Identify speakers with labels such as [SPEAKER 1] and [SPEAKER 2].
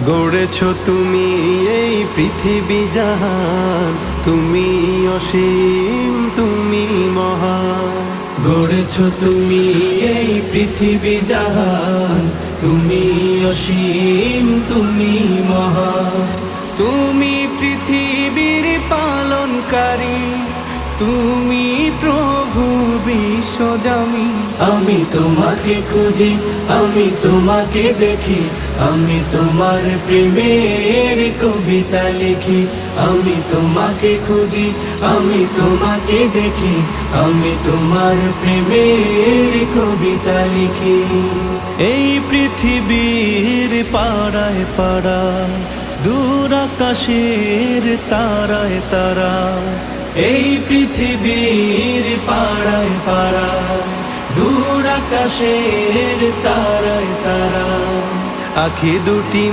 [SPEAKER 1] গড়েছ তুমি এই পৃথিবী জাহান, তুমি অসীম, তুমি মহান।
[SPEAKER 2] গড়েছ তুমি এই পৃথিবী জাহান, তুমি অসীম, তুমি মহান।
[SPEAKER 1] তুমি পৃথিবীর পালনকারী, তুমি প্রভু বিশ্বজামি।
[SPEAKER 2] আমি তোমাকে খুঁজি, আমি তোমাকে দেখি, আমি তোমার প্রেমের কবিতা লিখি। আমি তোমাকে খুঁজি, আমি তোমাকে দেখি, আমি তোমার প্রেমের কবিতা লিখি।
[SPEAKER 1] এই পৃথিবীর পাড়ায় পাড়ায়, দূর আকাশের তারায় তারা।
[SPEAKER 2] এই পৃথিবীর পাড়ায় পাড়ায়, দূর আকাশের তারায় তারা।
[SPEAKER 1] আখি দুটি